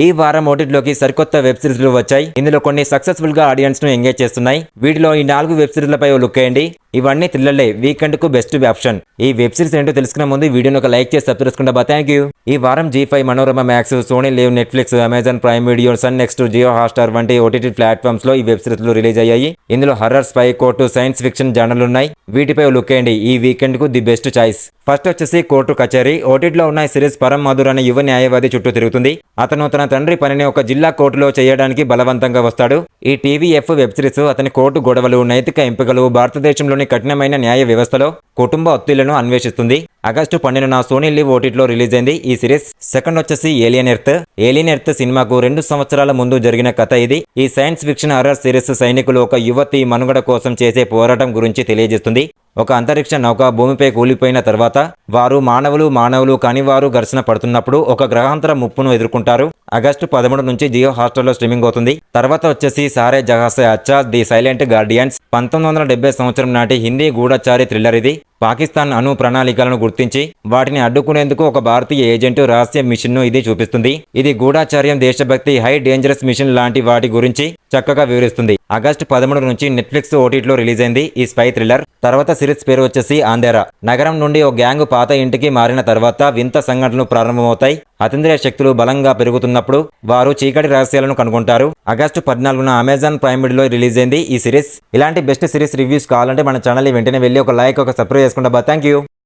ఈ వారం ఓటీటీలోకి సరికొత్త వెబ్ సిరీస్లు వచ్చాయి. ఇందులో కొన్ని సక్సెస్ఫుల్ గా ఆడియన్స్ ను ఎంగేజ్ చేస్తున్నాయి. వీటిలో ఈ 4 వెబ్ సిరీస్లపై ఓ లుక్ వేయండి. ఇవన్నీ థ్రిల్లర్లే, వీకెండ్ కు బెస్ట్ ఆప్షన్. ఈ వెబ్ సిరీస్ ఏంటో తెలుసుకునే ముందు వీడియోని ఒక లైక్ చేసి సబ్స్క్రైబ్ చేసుకుంటా. Thank you. ఈ వారం G5, Manorama Max, Sony LIV, Netflix, Amazon Prime Video, Sun NXT, Jio Hotstar వంటి ఓటీటీ ప్లాట్ఫామ్స్ లో ఈ వెబ్ సిరీస్లు రిలీజ్ అయ్యాయి. ఇందులో horror, spy, court, science fiction జానర్లు ఉన్నాయి. వీటిపై ఓ లుక్ వేయండి. ఈ వీకెండ్ కు ది బెస్ట్ చాయిస్. ఫస్ట్ వచ్చేసి కోర్టు కచేరీ. ఓటీటీలో ఉన్న ఈ సిరీస్ పరం మధుర్ అనే యువ న్యాయవాది చుట్టూ తిరుగుతుంది. అతను తన తండ్రి పనిని ఒక జిల్లా కోర్టులో చేయడానికి బలవంతంగా వస్తాడు. ఈ టీవీఎఫ్ వెబ్ సిరీస్ అతని కోర్టు గొడవలు, నైతిక ఎంపికలు, భారతదేశంలోని కఠినమైన న్యాయ వ్యవస్థలో కుటుంబ ఒత్తిళ్లను అన్వేషిస్తుంది. ఆగస్టు 12న సోనీ లివ్ ఓటీటీలో రిలీజ్ అయింది ఈ సిరీస్. సెకండ్ వచ్చేసి ఏలియన్ ఎర్త్. ఏలియన్ ఎర్త్ సినిమాకు 2 సంవత్సరాల ముందు జరిగిన కథ ఇది. ఈ సైన్స్ ఫిక్షన్ హర్రర్ సిరీస్ సైనికులు ఒక యువతి మనుగడ కోసం చేసే పోరాటం గురించి తెలియజేస్తుంది. ఒక అంతరిక్ష నౌక భూమిపై కూలిపోయిన తర్వాత వారు మానవులు కాని వారు ఘర్షణ పడుతున్నప్పుడు ఒక గ్రహాంతర ముప్పును ఎదుర్కొంటారు. ఆగస్టు 13 నుంచి జియో హాట్స్టార్లో స్ట్రీమింగ్ అవుతుంది. తర్వాత వచ్చేసి సారే జహాసే అచ్చా ది సైలెంట్ గార్డియన్స్. 1970 సంవత్సరం నాటి హిందీ గూఢచారి థ్రిల్లర్ ఇది. పాకిస్తాన్ అణు ప్రణాళికలను గుర్తించి వాటిని అడ్డుకునేందుకు ఒక భారతీయ ఏజెంట్ రహస్య మిషన్ను ఇది చూపిస్తుంది. ఇది గూఢాచార్యం, దేశభక్తి, హై డేంజరస్ మిషన్ లాంటి వాటి గురించి చక్కగా వివరిస్తుంది. ఆగస్టు 13 నుంచి నెట్ఫ్లిక్స్ ఓటీటీలో రిలీజ్ అయింది ఈ స్పై థ్రిల్లర్. తర్వాత సిరీస్ పేరు వచ్చేసి ఆంధేరా. నగరం నుండి ఓ గ్యాంగ్ పాత ఇంటికి మారిన తర్వాత వింత సంఘటనలు ప్రారంభమవుతాయి. అతీంద్రియ శక్తులు బలంగా పెరుగుతున్నప్పుడు వారు చీకటి రహస్యాలను కనుగొంటారు. ఆగస్టు 14న అమెజాన్ ప్రైమ్ వీడియోలో రిలీజ్ అయింది ఈ సిరీస్. ఇలాంటి బెస్ట్ సిరీస్ రివ్యూస్ కావాలంటే మన ఛానల్ వెంటనే వెళ్ళి ఒక లైక్, ఒక సబ్స్క్రైబ్ చేసుకుంటా. Thank you.